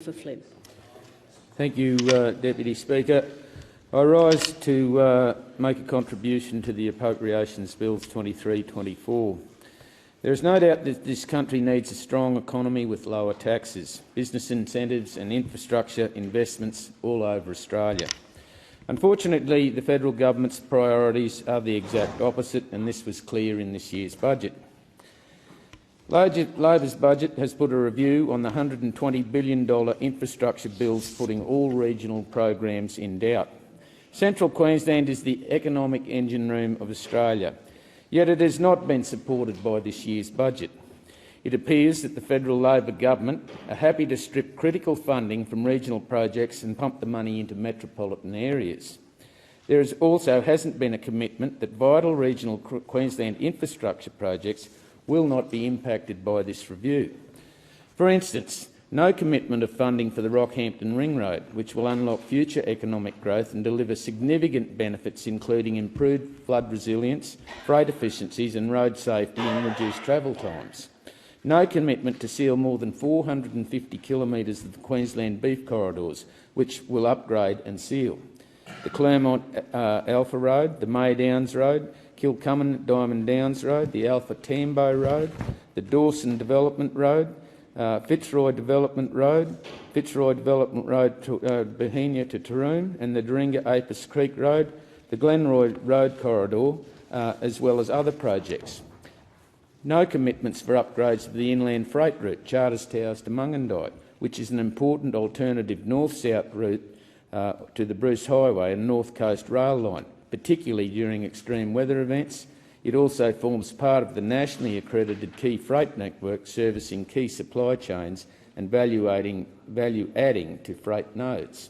For Flynn. Thank you, Deputy Speaker. I rise to make a contribution to the Appropriations Bills 23-24. There is no doubt that this country needs a strong economy with lower taxes, business incentives and infrastructure investments all over Australia. Unfortunately, the federal government's priorities are the exact opposite, and this was clear in this year's budget. Labor's budget has put a review on the $120 billion infrastructure bills, putting all regional programs in doubt. Central Queensland is the economic engine room of Australia, yet it has not been supported by this year's budget. It appears that the federal Labor government are happy to strip critical funding from regional projects and pump the money into metropolitan areas. There also hasn't been a commitment that vital regional Queensland infrastructure projects will not be impacted by this review. For instance, no commitment of funding for the Rockhampton Ring Road, which will unlock future economic growth and deliver significant benefits including improved flood resilience, freight efficiencies and road safety and reduced travel times. No commitment to seal more than 450 kilometres of the Queensland beef corridors, which will upgrade and seal. The Claremont Alpha Road, the May Downs Road, Kilcummin Diamond Downs Road, the Alpha Tambo Road, the Dawson Development Road, Fitzroy Development Road, Bohenia to Taroom, and the Doringa Apis Creek Road, the Glenroy Road Corridor, as well as other projects. No commitments for upgrades to the inland freight route, Charters Towers to Mungandai, which is an important alternative north-south route to the Bruce Highway and North Coast Rail Line, particularly during extreme weather events. It also forms part of the nationally accredited key freight network servicing key supply chains and value-adding to freight nodes.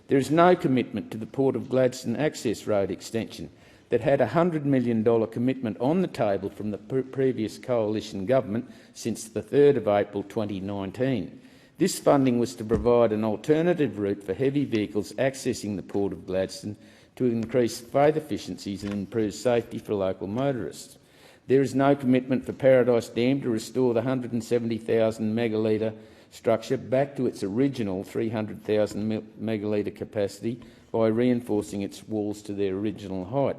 There is no commitment to the Port of Gladstone Access Road extension that had a $100 million commitment on the table from the previous coalition government since the 3rd of April 2019. This funding was to provide an alternative route for heavy vehicles accessing the Port of Gladstone to increase freight efficiencies and improve safety for local motorists. There is no commitment for Paradise Dam to restore the 170,000 megalitre structure back to its original 300,000 megalitre capacity by reinforcing its walls to their original height.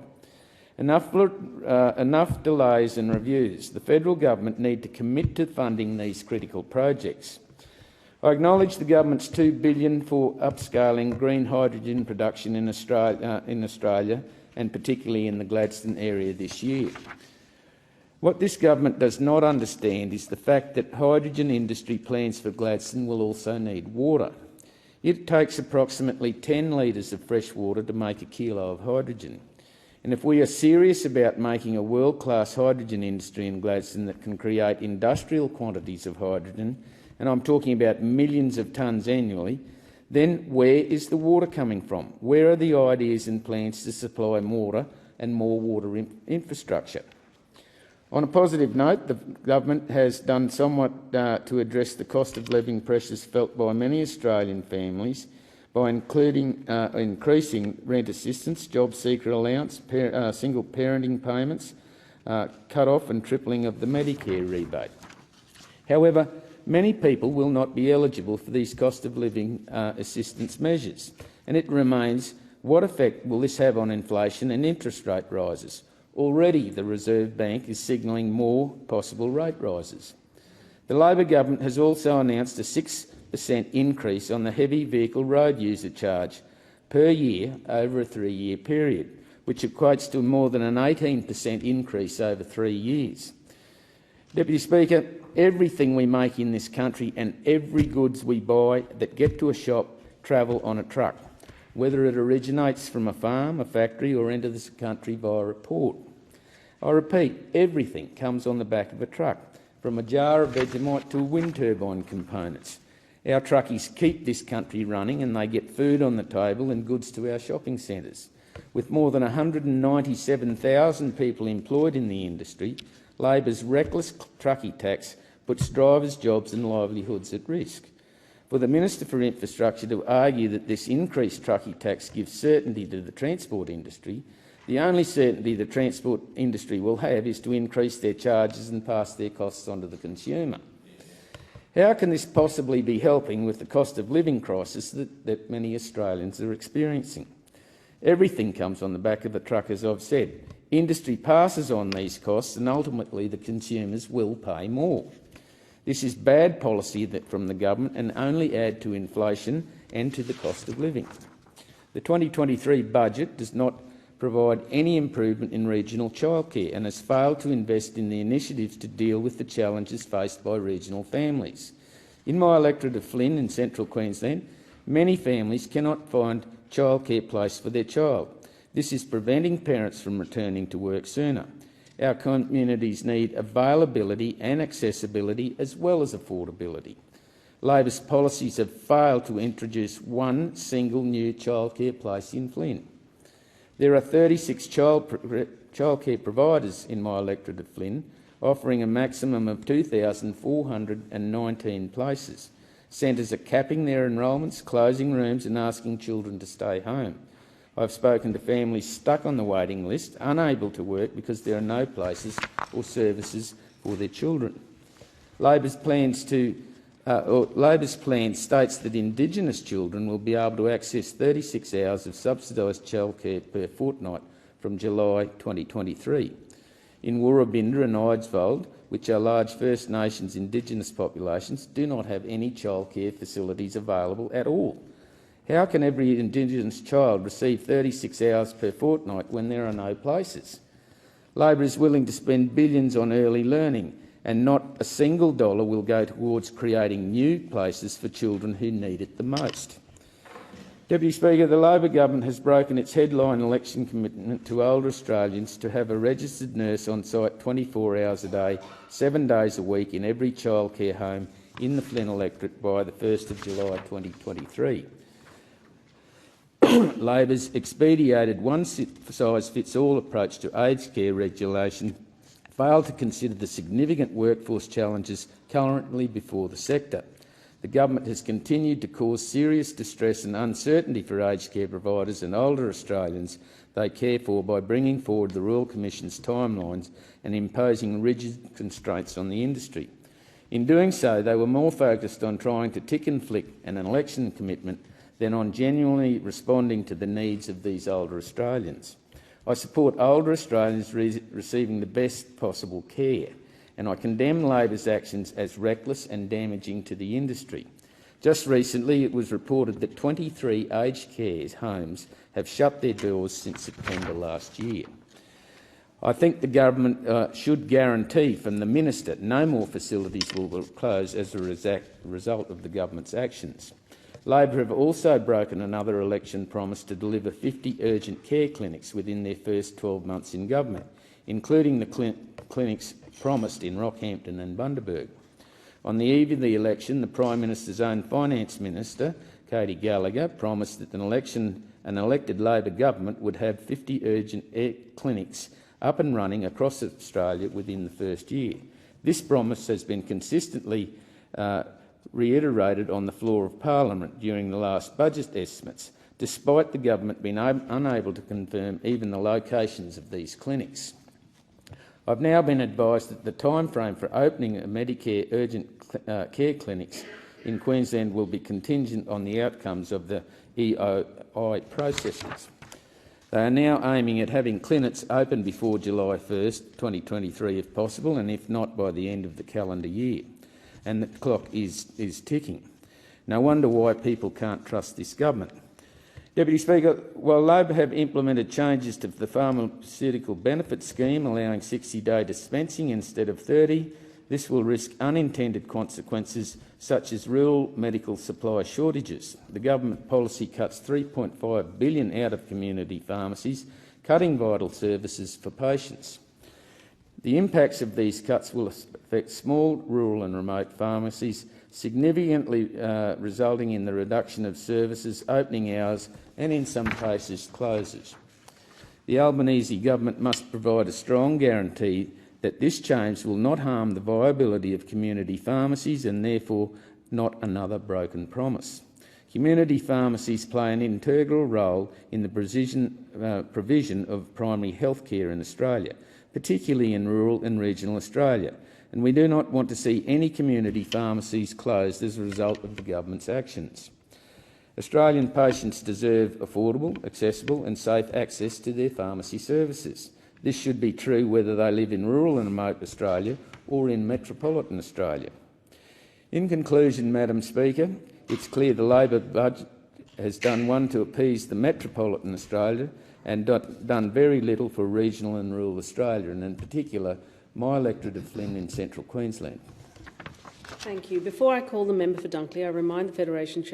Enough delays and reviews. The federal government need to commit to funding these critical projects. I acknowledge the government's $2 billion for upscaling green hydrogen production in Australia and particularly in the Gladstone area this year. What this government does not understand is the fact that hydrogen industry plans for Gladstone will also need water. It takes approximately 10 litres of fresh water to make a kilo of hydrogen. And if we are serious about making a world-class hydrogen industry in Gladstone that can create industrial quantities of hydrogen, and I'm talking about millions of tonnes annually, then where is the water coming from? Where are the ideas and plans to supply water and more water infrastructure? On a positive note, the government has done somewhat to address the cost of living pressures felt by many Australian families by increasing rent assistance, job seeker allowance, single parenting payments, cut-off and tripling of the Medicare rebate. However, many people will not be eligible for these cost of living assistance measures, and it remains what effect will this have on inflation and interest rate rises. Already the Reserve Bank is signalling more possible rate rises. The Labor government has also announced a 6% increase on the heavy vehicle road user charge per year over a 3-year period, which equates to more than an 18% increase over 3 years. Deputy Speaker, everything we make in this country and every goods we buy that get to a shop travel on a truck, whether it originates from a farm, a factory or enters this country via a port. I repeat, everything comes on the back of a truck, from a jar of Vegemite to wind turbine components. Our truckies keep this country running and they get food on the table and goods to our shopping centres. With more than 197,000 people employed in the industry, Labor's reckless truckie tax puts drivers' jobs and livelihoods at risk. For the Minister for Infrastructure to argue that this increased truckie tax gives certainty to the transport industry, the only certainty the transport industry will have is to increase their charges and pass their costs on to the consumer. How can this possibly be helping with the cost of living crisis that many Australians are experiencing? Everything comes on the back of the truck, as I've said. Industry passes on these costs and ultimately the consumers will pay more. This is bad policy from the government and only add to inflation and to the cost of living. The 2023 budget does not provide any improvement in regional childcare and has failed to invest in the initiatives to deal with the challenges faced by regional families. In my electorate of Flynn in central Queensland, many families cannot find childcare place for their child. This is preventing parents from returning to work sooner. Our communities need availability and accessibility as well as affordability. Labor's policies have failed to introduce one single new childcare place in Flynn. There are 36 childcare providers in my electorate of Flynn, offering a maximum of 2,419 places. Centres are capping their enrolments, closing rooms and asking children to stay home. I've spoken to families stuck on the waiting list, unable to work because there are no places or services for their children. Labor's plan states that Indigenous children will be able to access 36 hours of subsidised childcare per fortnight from July 2023. In Woorabinda and Eidsvold, which are large First Nations Indigenous populations, do not have any childcare facilities available at all. How can every Indigenous child receive 36 hours per fortnight when there are no places? Labor is willing to spend billions on early learning, and not a single dollar will go towards creating new places for children who need it the most. Deputy Speaker, the Labor government has broken its headline election commitment to older Australians to have a registered nurse on site 24 hours a day, 7 days a week in every childcare home in the Flynn electorate by the 1st of July 2023. Labor's expedited one-size-fits-all approach to aged care regulation failed to consider the significant workforce challenges currently before the sector. The government has continued to cause serious distress and uncertainty for aged care providers and older Australians they care for by bringing forward the Royal Commission's timelines and imposing rigid constraints on the industry. In doing so, they were more focused on trying to tick and flick an election commitment than on genuinely responding to the needs of these older Australians. I support older Australians receiving the best possible care, and I condemn Labor's actions as reckless and damaging to the industry. Just recently, it was reported that 23 aged care homes have shut their doors since September last year. I think the government should guarantee from the minister no more facilities will close as a result of the government's actions. Labor have also broken another election promise to deliver 50 urgent care clinics within their first 12 months in government, including the clinics promised in Rockhampton and Bundaberg. On the eve of the election, the Prime Minister's own Finance Minister, Katie Gallagher, promised that an elected Labor government would have 50 urgent clinics up and running across Australia within the first year. This promise has been consistently reiterated on the floor of Parliament during the last budget estimates, despite the government being unable to confirm even the locations of these clinics. I've now been advised that the timeframe for opening a Medicare urgent care clinics in Queensland will be contingent on the outcomes of the EOI processes. They are now aiming at having clinics open before July 1st, 2023 if possible, and if not by the end of the calendar year. And the clock is ticking. No wonder why people can't trust this government. Deputy Speaker, while Labor have implemented changes to the pharmaceutical benefit scheme, allowing 60-day dispensing instead of 30, this will risk unintended consequences such as rural medical supply shortages. The government policy cuts $3.5 billion out of community pharmacies, cutting vital services for patients. The impacts of these cuts will affect small, rural and remote pharmacies, significantly resulting in the reduction of services, opening hours and, in some cases, closures. The Albanese government must provide a strong guarantee that this change will not harm the viability of community pharmacies and therefore not another broken promise. Community pharmacies play an integral role in the provision of primary health care in Australia, particularly in rural and regional Australia. and we do not want to see any community pharmacies closed as a result of the government's actions. Australian patients deserve affordable, accessible and safe access to their pharmacy services. This should be true whether they live in rural and remote Australia or in metropolitan Australia. In conclusion, Madam Speaker, it's clear the Labor budget has done one to appease the metropolitan Australia and done very little for regional and rural Australia, and in particular my electorate of Flynn in central Queensland. Thank you. Before I call the member for Dunkley, I remind the Federation